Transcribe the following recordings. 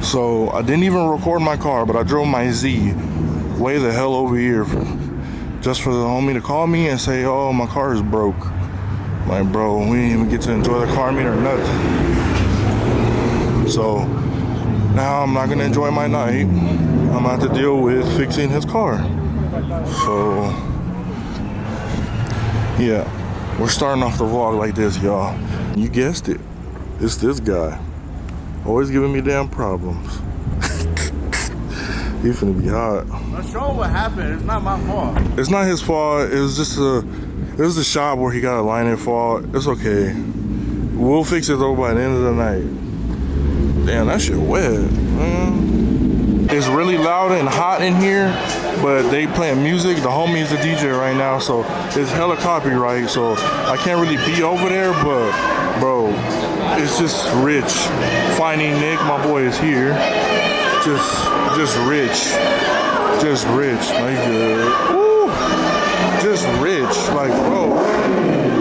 So I didn't even record my car, but I drove my Z way the hell over here just for the homie to call me and say, oh, my car is broke. Like, bro, we didn't even get to enjoy the car meet or nothing. So now I'm not gonna enjoy my night. I'm gonna have to deal with fixing his car. So yeah, we're starting off the vlog like this, y'all. You guessed it, it's this guy. Always giving me damn problems. He finna be hot. Now show him what happened. It's not my fault. It's not his fault. It was just it was the shop where he got a line in fault. It's okay. We'll fix it though by the end of the night. Damn, that shit wet, man. It's really loud and hot in here, but they playing music. The homie is the DJ right now, so it's hella copyright. So I can't really be over there, but bro, it's just rich. Finding Nick, my boy, is here. Just rich. Just rich. Like, woo. Just rich. Like, bro.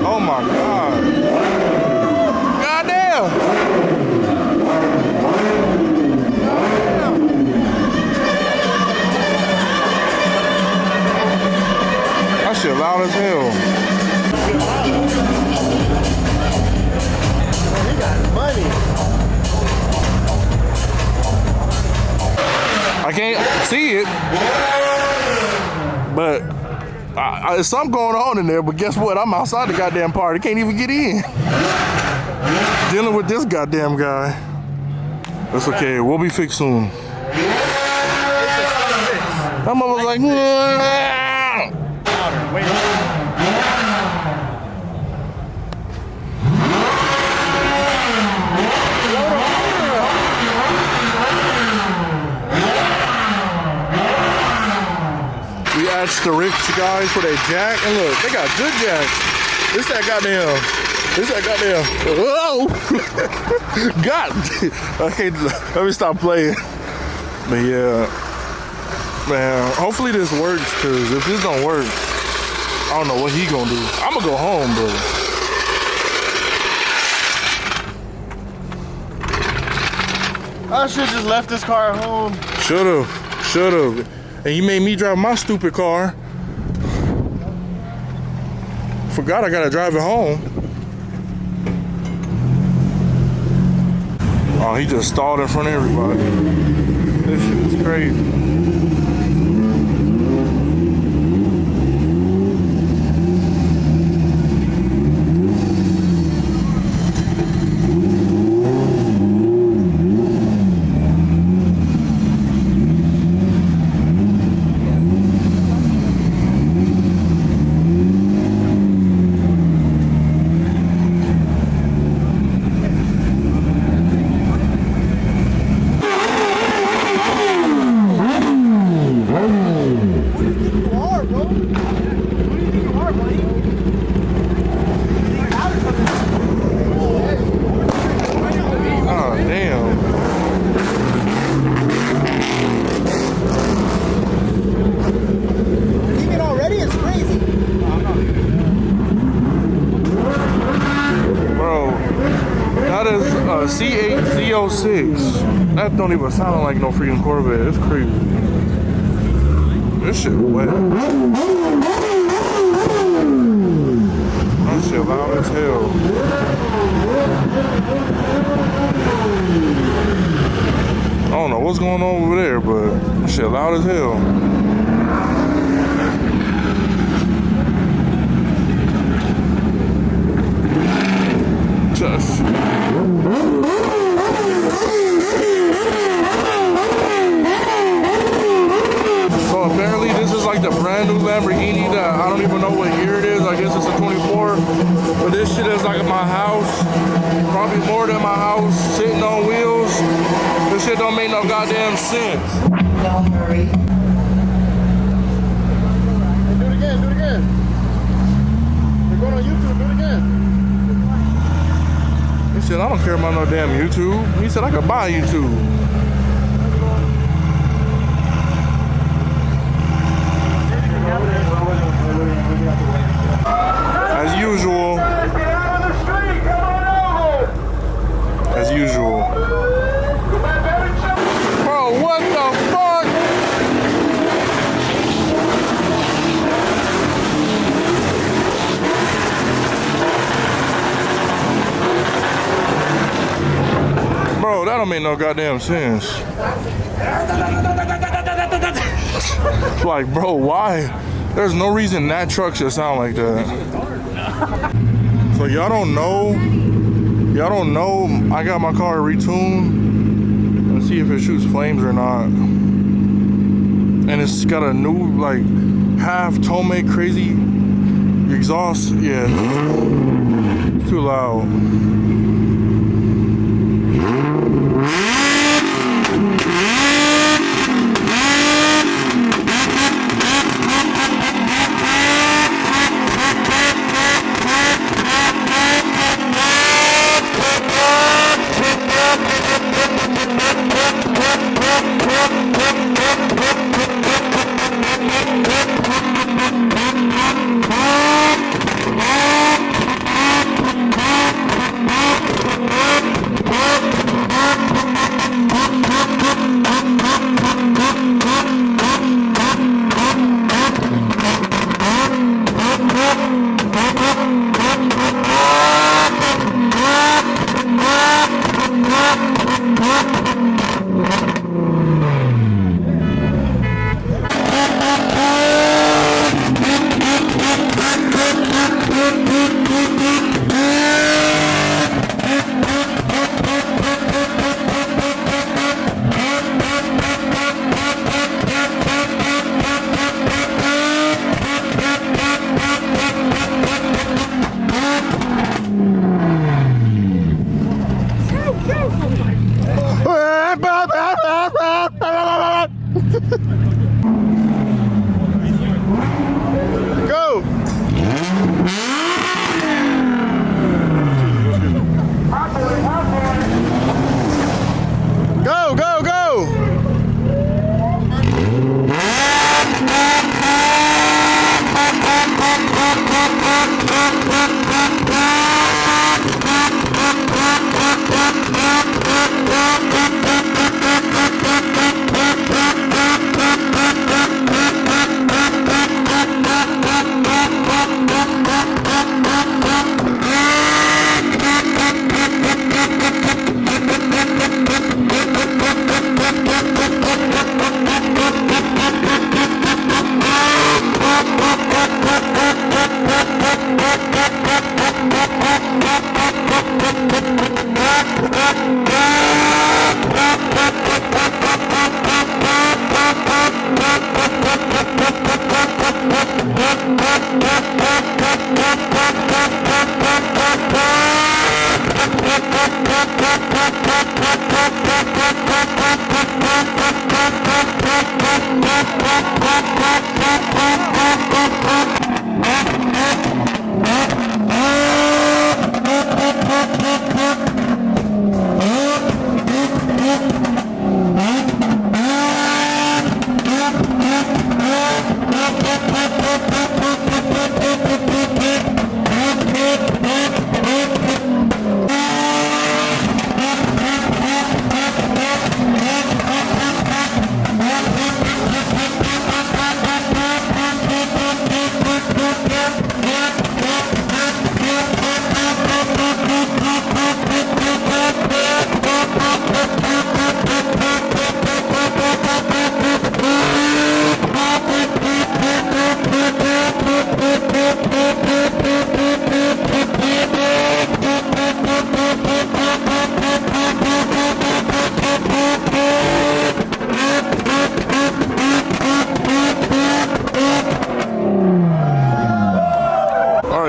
Oh my God. Goddamn. That shit loud as hell. He got money. I can't see it, but there's something going on in there. But guess what? I'm outside the goddamn party. Can't even get in. Dealing with this goddamn guy. That's okay. We'll be fixed soon. That mother was like, Wait. we asked the rich guys for their jack, and look, they got good jacks. This that goddamn. Whoa! God, okay, let me stop playing. But yeah, man, hopefully this works, cause if this don't work, I don't know what he gonna do. I'm gonna go home, bro. I should just left this car at home. Should've. And you made me drive my stupid car. Forgot I gotta drive it home. Oh, he just stalled in front of everybody. This shit is crazy. C8Z06. That don't even sound like no freaking Corvette. It's crazy. This shit wet. That shit loud as hell. I don't know what's going on over there, but that shit loud as hell. Just. So apparently this is like the brand new Lamborghini that I don't even know what year it is. I guess it's a 24. But this shit is like at my house. Probably more than my house. Sitting on wheels. This shit don't make no goddamn sense. Don't hurry. Do it again. You're going on YouTube. Do it again. He said, I don't care about no damn YouTube. He said, I could buy YouTube. As usual. As usual. Bro, what the fuck? Bro, that don't make no goddamn sense. Like, bro, why? There's no reason that truck should sound like that. So y'all don't know. Y'all don't know. I got my car retuned. Let's see if it shoots flames or not. And it's got a new, like, half Tome crazy exhaust. Yeah. It's too loud. Go! Go, go, go!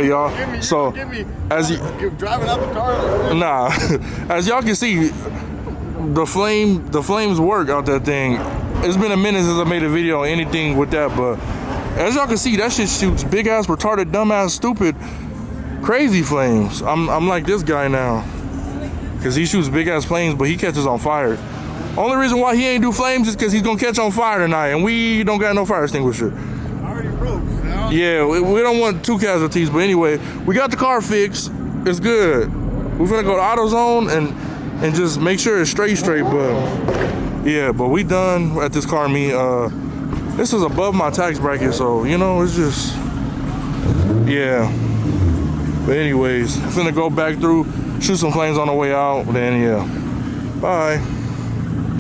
Y'all. So as you're driving out the car. Nah, as y'all can see, the flames work out that thing. It's been a minute since I made a video on anything with that, but as y'all can see, that shit shoots big ass, retarded, dumbass, stupid, crazy flames. I'm like this guy now, cause he shoots big ass flames, but he catches on fire. Only reason why he ain't do flames is cause he's gonna catch on fire tonight, and we don't got no fire extinguisher. Already broke. Yeah, we don't want 2 casualties, but anyway, we got the car fixed. It's good. We're gonna go to AutoZone and just make sure it's straight, but Yeah, but we done at this car meet. This is above my tax bracket, so you know, it's just, yeah. But anyways, I'm finna go back through, shoot some flames on the way out, then yeah. Bye.